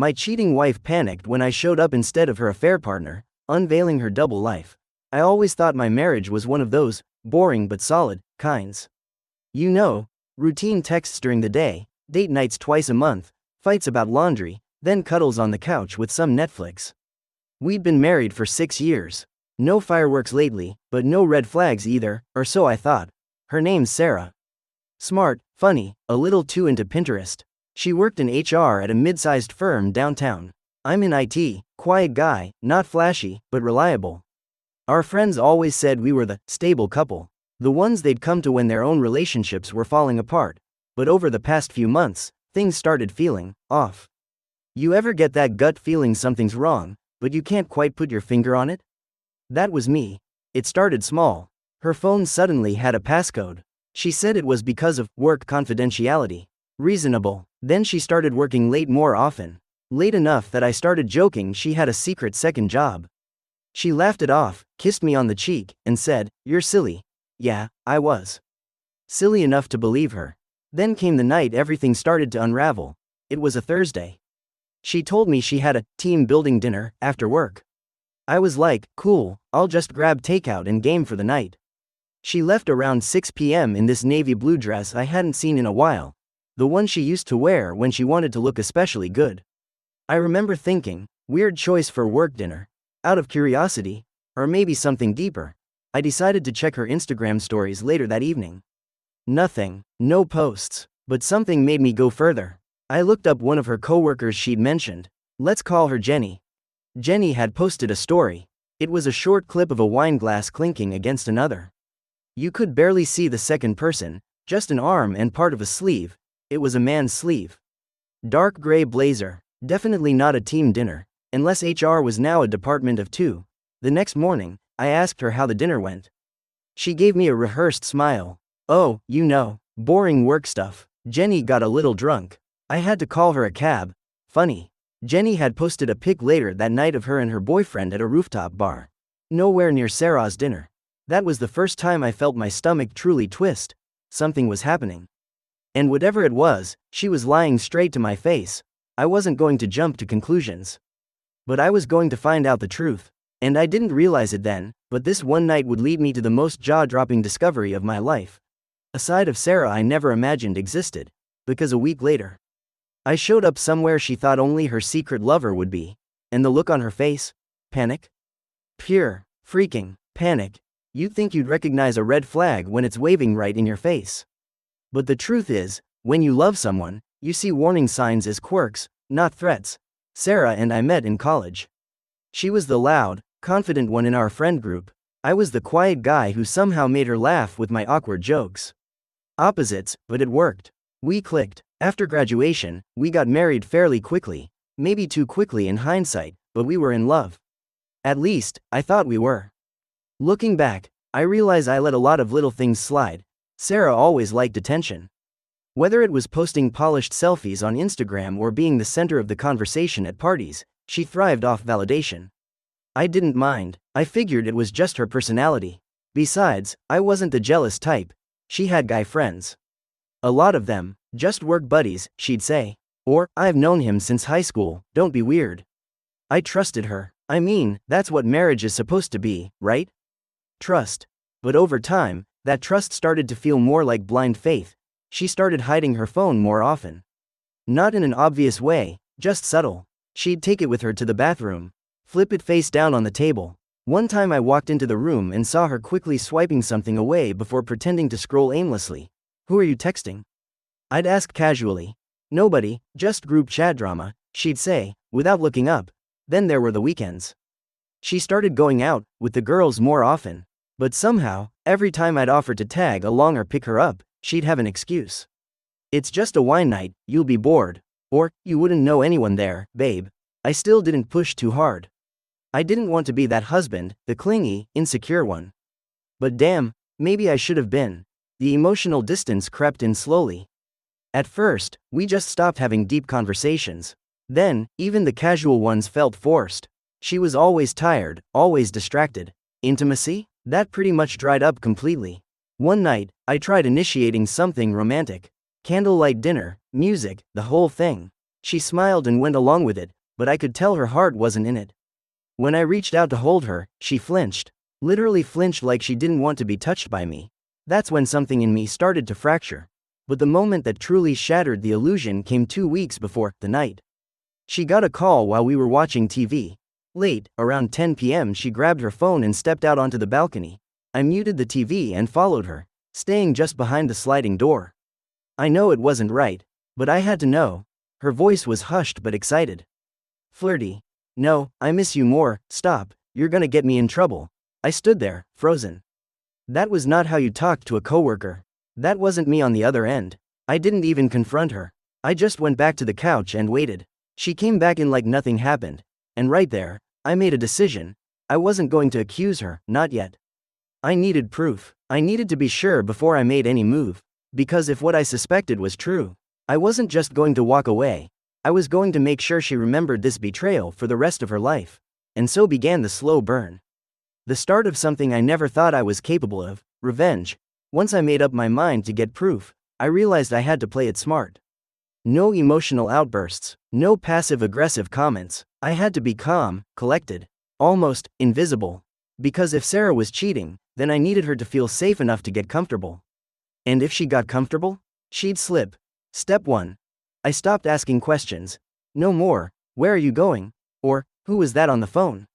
My cheating wife panicked when I showed up instead of her affair partner, unveiling her double life. I always thought my marriage was one of those boring but solid kinds. You know, routine texts during the day, date nights twice a month, fights about laundry, then cuddles on the couch with some Netflix. We'd been married for 6 years. No fireworks lately, but no red flags either, or so I thought. Her name's Sarah. Smart, funny, a little too into Pinterest. She worked in HR at a mid-sized firm downtown. I'm in IT, quiet guy, not flashy, but reliable. Our friends always said we were the stable couple, the ones they'd come to when their own relationships were falling apart. But over the past few months, things started feeling off. You ever get that gut feeling something's wrong, but you can't quite put your finger on it? That was me. It started small. Her phone suddenly had a passcode. She said it was because of work confidentiality. Reasonable. Then she started working late more often. Late enough that I started joking she had a secret second job. She laughed it off, kissed me on the cheek, and said, "You're silly." Yeah, I was. Silly enough to believe her. Then came the night everything started to unravel. It was a Thursday. She told me she had a team building dinner after work. I was like, cool, I'll just grab takeout and game for the night. She left around 6 p.m. in this navy blue dress I hadn't seen in a while. The one she used to wear when she wanted to look especially good. I remember thinking, weird choice for work dinner. Out of curiosity, or maybe something deeper, I decided to check her Instagram stories later that evening. Nothing, no posts, but something made me go further. I looked up one of her coworkers she'd mentioned. Let's call her Jenny. Jenny had posted a story. It was a short clip of a wine glass clinking against another. You could barely see the second person, just an arm and part of a sleeve. It was a man's sleeve. Dark gray blazer, definitely not a team dinner, unless HR was now a department of two. The next morning, I asked her how the dinner went. She gave me a rehearsed smile. Oh, you know, boring work stuff. Jenny got a little drunk. I had to call her a cab. Funny. Jenny had posted a pic later that night of her and her boyfriend at a rooftop bar. Nowhere near Sarah's dinner. That was the first time I felt my stomach truly twist. Something was happening. And whatever it was, she was lying straight to my face. I wasn't going to jump to conclusions. But I was going to find out the truth. And I didn't realize it then, but this one night would lead me to the most jaw-dropping discovery of my life. A side of Sarah I never imagined existed. Because a week later, I showed up somewhere she thought only her secret lover would be. And the look on her face? Panic? Pure, freaking panic. You'd think you'd recognize a red flag when it's waving right in your face. But the truth is, when you love someone, you see warning signs as quirks, not threats. Sarah and I met in college. She was the loud, confident one in our friend group. I was the quiet guy who somehow made her laugh with my awkward jokes. Opposites, but it worked. We clicked. After graduation, we got married fairly quickly. Maybe too quickly in hindsight, but we were in love. At least, I thought we were. Looking back, I realize I let a lot of little things slide. Sarah always liked attention. Whether it was posting polished selfies on Instagram or being the center of the conversation at parties, she thrived off validation. I didn't mind. I figured it was just her personality. Besides, I wasn't the jealous type. She had guy friends. A lot of them, just work buddies, she'd say. Or, I've known him since high school, don't be weird. I trusted her. I mean, that's what marriage is supposed to be, right? Trust. But over time, that trust started to feel more like blind faith. She started hiding her phone more often. Not in an obvious way, just subtle. She'd take it with her to the bathroom, flip it face down on the table. One time I walked into the room and saw her quickly swiping something away before pretending to scroll aimlessly. Who are you texting? I'd ask casually. Nobody, just group chat drama, she'd say, without looking up. Then there were the weekends. She started going out with the girls more often. But somehow, every time I'd offer to tag along or pick her up, she'd have an excuse. It's just a wine night, you'll be bored. Or, you wouldn't know anyone there, babe. I still didn't push too hard. I didn't want to be that husband, the clingy, insecure one. But damn, maybe I should have been. The emotional distance crept in slowly. At first, we just stopped having deep conversations. Then, even the casual ones felt forced. She was always tired, always distracted. Intimacy? That pretty much dried up completely. One night, I tried initiating something romantic. Candlelight dinner, music, the whole thing. She smiled and went along with it, but I could tell her heart wasn't in it. When I reached out to hold her, she flinched. Literally flinched like she didn't want to be touched by me. That's when something in me started to fracture. But the moment that truly shattered the illusion came 2 weeks before the night. She got a call while we were watching TV. Late, around 10 p.m., she grabbed her phone and stepped out onto the balcony. I muted the TV and followed her, staying just behind the sliding door. I know it wasn't right, but I had to know. Her voice was hushed but excited. Flirty. No, I miss you more. Stop, you're gonna get me in trouble. I stood there, frozen. That was not how you talked to a coworker. That wasn't me on the other end. I didn't even confront her. I just went back to the couch and waited. She came back in like nothing happened. And right there, I made a decision. I wasn't going to accuse her, not yet. I needed proof. I needed to be sure before I made any move. Because if what I suspected was true, I wasn't just going to walk away. I was going to make sure she remembered this betrayal for the rest of her life. And so began the slow burn. The start of something I never thought I was capable of, revenge. Once I made up my mind to get proof, I realized I had to play it smart. No emotional outbursts, no passive-aggressive comments. I had to be calm, collected, almost invisible. Because if Sarah was cheating, then I needed her to feel safe enough to get comfortable. And if she got comfortable, she'd slip. Step 1. I stopped asking questions. No more, where are you going? Or, who was that on the phone?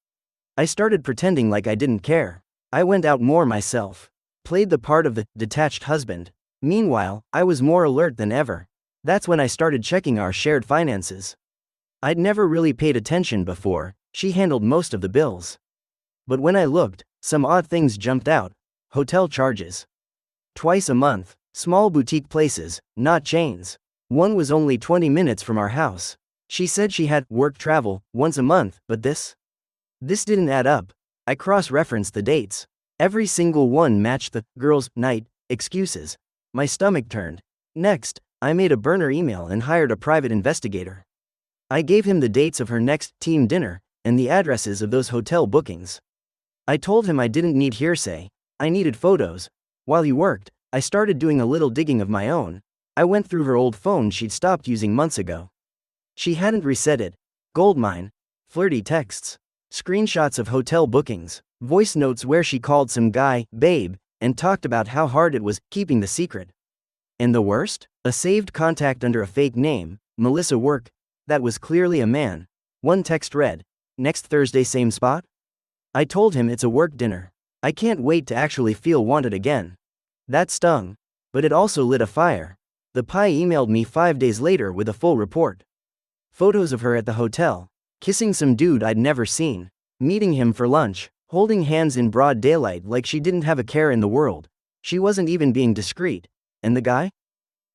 I started pretending like I didn't care. I went out more myself. Played the part of the detached husband. Meanwhile, I was more alert than ever. That's when I started checking our shared finances. I'd never really paid attention before. She handled most of the bills. But when I looked, some odd things jumped out. Hotel charges. Twice a month. Small boutique places, not chains. One was only 20 minutes from our house. She said she had work travel once a month, but this didn't add up. I cross-referenced the dates. Every single one matched the girls' night excuses. My stomach turned. Next, I made a burner email and hired a private investigator. I gave him the dates of her next team dinner and the addresses of those hotel bookings. I told him I didn't need hearsay. I needed photos. While he worked, I started doing a little digging of my own. I went through her old phone she'd stopped using months ago. She hadn't reset it. Goldmine. Flirty texts. Screenshots of hotel bookings. Voice notes where she called some guy, babe, and talked about how hard it was keeping the secret. And the worst? A saved contact under a fake name, Melissa Work. That was clearly a man. One text read, next Thursday same spot? I told him it's a work dinner. I can't wait to actually feel wanted again. That stung. But it also lit a fire. The pie emailed me 5 days later with a full report. Photos of her at the hotel, kissing some dude I'd never seen, meeting him for lunch, holding hands in broad daylight like she didn't have a care in the world. She wasn't even being discreet. And the guy?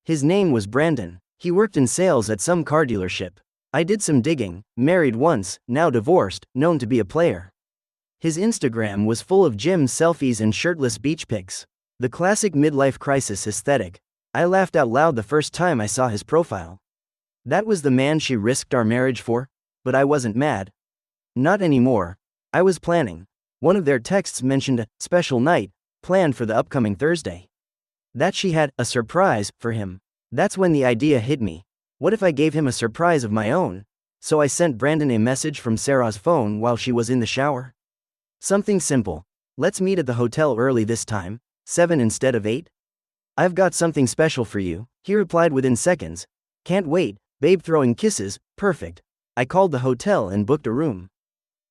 His name was Brandon. He worked in sales at some car dealership. I did some digging, married once, now divorced, known to be a player. His Instagram was full of gym selfies and shirtless beach pics. The classic midlife crisis aesthetic. I laughed out loud the first time I saw his profile. That was the man she risked our marriage for? But I wasn't mad. Not anymore. I was planning. One of their texts mentioned a special night planned for the upcoming Thursday. That she had a surprise for him. That's when the idea hit me. What if I gave him a surprise of my own? So I sent Brandon a message from Sarah's phone while she was in the shower. Something simple. Let's meet at the hotel early this time, 7 instead of 8. I've got something special for you, he replied within seconds. Can't wait, babe throwing kisses, perfect. I called the hotel and booked a room.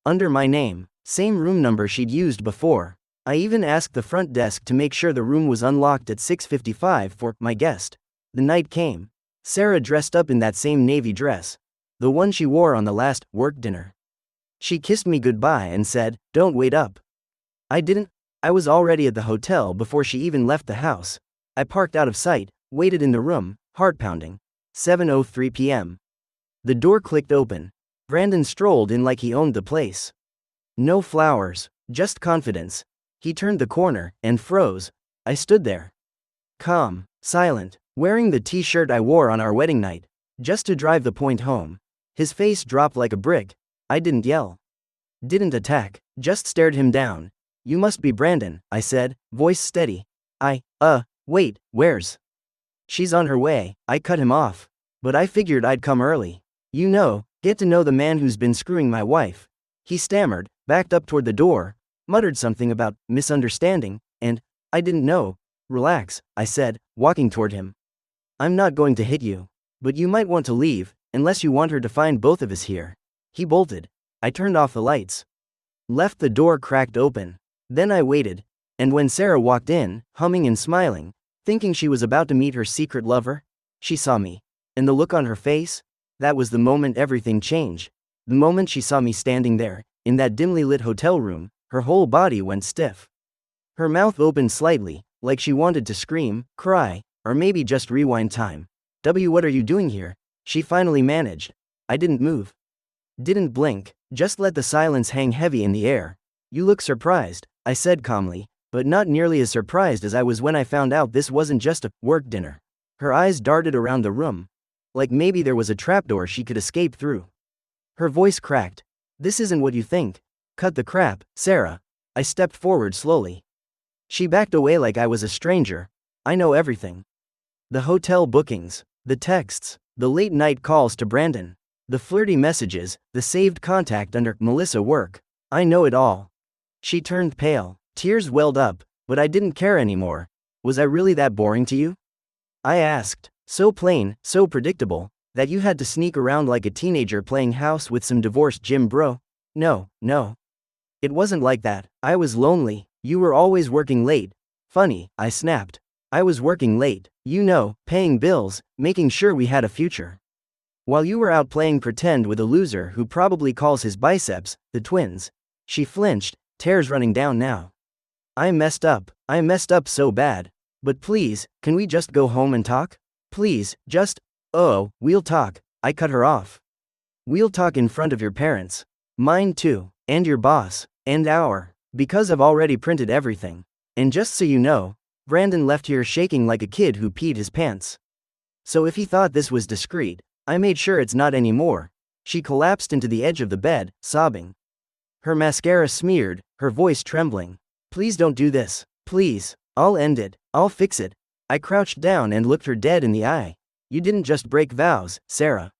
Under my name, same room number she'd used before. I even asked the front desk to make sure the room was unlocked at 6:55 for my guest. The night came. Sarah dressed up in that same navy dress. The one she wore on the last work dinner. She kissed me goodbye and said, "Don't wait up." I didn't. I was already at the hotel before she even left the house. I parked out of sight, waited in the room, heart pounding. 7:03 p.m. The door clicked open. Brandon strolled in like he owned the place. No flowers, just confidence. He turned the corner and froze. I stood there. Calm, silent, wearing the t-shirt I wore on our wedding night, just to drive the point home. His face dropped like a brick. I didn't yell. Didn't attack, just stared him down. You must be Brandon, I said, voice steady. Wait, where's? She's on her way, I cut him off. But I figured I'd come early. Get to know the man who's been screwing my wife. He stammered, backed up toward the door, muttered something about misunderstanding, and, I didn't know. Relax, I said, walking toward him. I'm not going to hit you. But you might want to leave, unless you want her to find both of us here. He bolted. I turned off the lights. Left the door cracked open. Then I waited, and when Sarah walked in, humming and smiling, thinking she was about to meet her secret lover, she saw me. And the look on her face? That was the moment everything changed. The moment she saw me standing there, in that dimly lit hotel room, her whole body went stiff. Her mouth opened slightly, like she wanted to scream, cry, or maybe just rewind time. What are you doing here? She finally managed. I didn't move. Didn't blink, just let the silence hang heavy in the air. You look surprised, I said calmly, but not nearly as surprised as I was when I found out this wasn't just a work dinner. Her eyes darted around the room. Like maybe there was a trapdoor she could escape through. Her voice cracked. This isn't what you think. Cut the crap, Sarah. I stepped forward slowly. She backed away like I was a stranger. I know everything. The hotel bookings, the texts, the late night calls to Brandon, the flirty messages, the saved contact under Melissa work. I know it all. She turned pale. Tears welled up, but I didn't care anymore. Was I really that boring to you? I asked. So plain, so predictable, that you had to sneak around like a teenager playing house with some divorced gym bro? No. It wasn't like that. I was lonely. You were always working late. Funny, I snapped. I was working late, paying bills, making sure we had a future. While you were out playing pretend with a loser who probably calls his biceps the twins. She flinched, tears running down now. I messed up so bad. But please, can we just go home and talk? Please, we'll talk. I cut her off. We'll talk in front of your parents. Mine too, and your boss, and because I've already printed everything. And just so you know, Brandon left here shaking like a kid who peed his pants. So if he thought this was discreet, I made sure it's not anymore. She collapsed into the edge of the bed, sobbing. Her mascara smeared, her voice trembling. Please don't do this. Please. I'll end it. I'll fix it. I crouched down and looked her dead in the eye. You didn't just break vows, Sarah.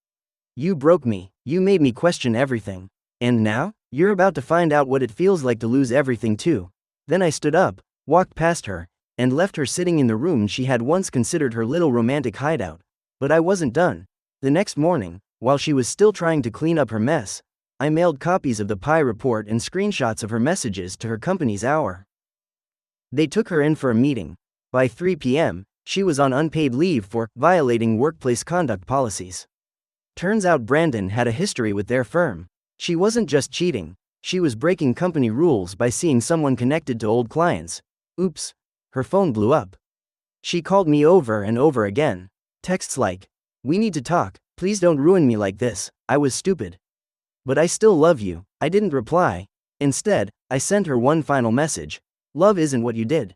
You broke me. You made me question everything. And now, you're about to find out what it feels like to lose everything too. Then I stood up, walked past her, and left her sitting in the room she had once considered her little romantic hideout. But I wasn't done. The next morning, while she was still trying to clean up her mess, I mailed copies of the Pi report and screenshots of her messages to her company's hour. They took her in for a meeting. By 3 p.m., she was on unpaid leave for violating workplace conduct policies. Turns out Brandon had a history with their firm. She wasn't just cheating, she was breaking company rules by seeing someone connected to old clients. Oops. Her phone blew up. She called me over and over again. Texts like, "We need to talk, please don't ruin me like this, I was stupid. But I still love you." I didn't reply. Instead, I sent her one final message. Love isn't what you did.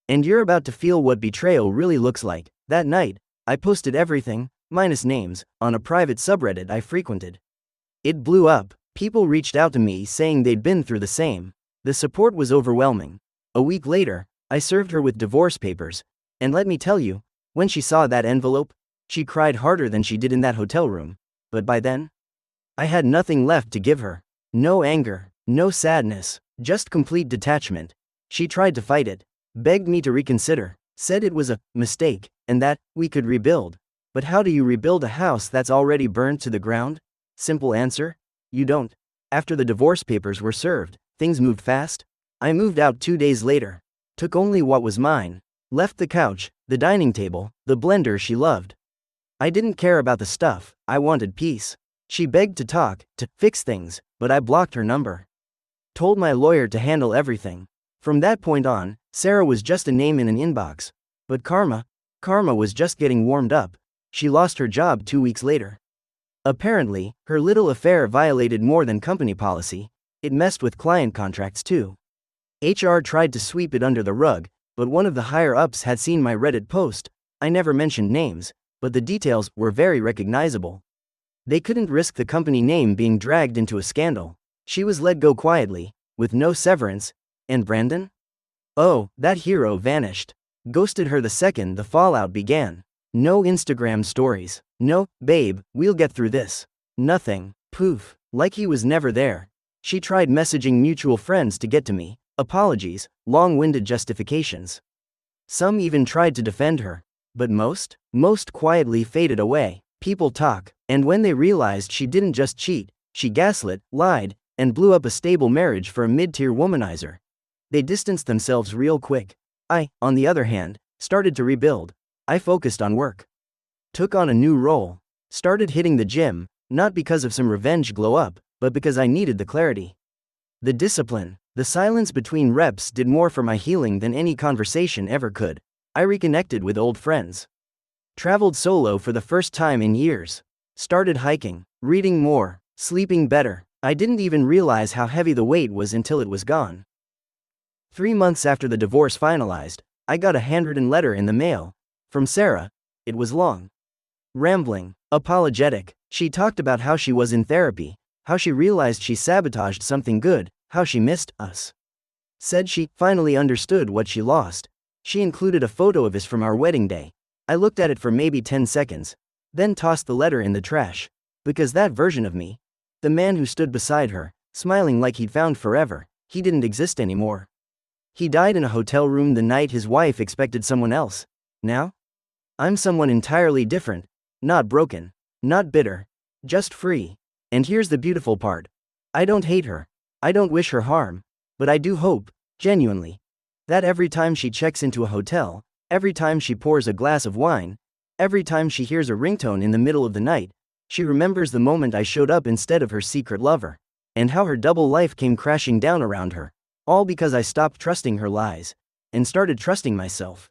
And you're about to feel what betrayal really looks like. That night, I posted everything, minus names, on a private subreddit I frequented. It blew up. People reached out to me saying they'd been through the same. The support was overwhelming. A week later, I served her with divorce papers. And let me tell you, when she saw that envelope, she cried harder than she did in that hotel room. But by then, I had nothing left to give her. No anger, no sadness, just complete detachment. She tried to fight it, begged me to reconsider, said it was a mistake, and that we could rebuild. But how do you rebuild a house that's already burned to the ground? Simple answer: you don't. After the divorce papers were served, things moved fast. I moved out 2 days later. Took only what was mine. Left the couch, the dining table, the blender she loved. I didn't care about the stuff, I wanted peace. She begged to talk, to fix things, but I blocked her number. Told my lawyer to handle everything. From that point on, Sarah was just a name in an inbox. But karma was just getting warmed up. She lost her job 2 weeks later. Apparently, her little affair violated more than company policy. It messed with client contracts too. HR tried to sweep it under the rug, but one of the higher-ups had seen my Reddit post. I never mentioned names, but the details were very recognizable. They couldn't risk the company name being dragged into a scandal. She was let go quietly, with no severance. And Brandon? Oh, that hero vanished. Ghosted her the second the fallout began. No Instagram stories. No, babe, we'll get through this. Nothing. Poof. Like he was never there. She tried messaging mutual friends to get to me. Apologies, long-winded justifications. Some even tried to defend her. But most quietly faded away. People talk, and when they realized she didn't just cheat, she gaslit, lied, and blew up a stable marriage for a mid-tier womanizer, they distanced themselves real quick. I, on the other hand, started to rebuild. I focused on work. Took on a new role. Started hitting the gym, not because of some revenge glow-up, but because I needed the clarity. The discipline. The silence between reps did more for my healing than any conversation ever could. I reconnected with old friends. Traveled solo for the first time in years. Started hiking, reading more, sleeping better. I didn't even realize how heavy the weight was until it was gone. 3 months after the divorce finalized, I got a handwritten letter in the mail. From Sarah. It was long. Rambling. Apologetic. She talked about how she was in therapy, how she realized she sabotaged something good, how she missed us. Said she finally understood what she lost. She included a photo of us from our wedding day. I looked at it for maybe 10 seconds, then tossed the letter in the trash. Because that version of me, the man who stood beside her, smiling like he'd found forever, he didn't exist anymore. He died in a hotel room the night his wife expected someone else. Now? I'm someone entirely different. Not broken. Not bitter. Just free. And here's the beautiful part. I don't hate her. I don't wish her harm. But I do hope, genuinely, that every time she checks into a hotel, every time she pours a glass of wine, every time she hears a ringtone in the middle of the night, she remembers the moment I showed up instead of her secret lover, and how her double life came crashing down around her, all because I stopped trusting her lies and started trusting myself.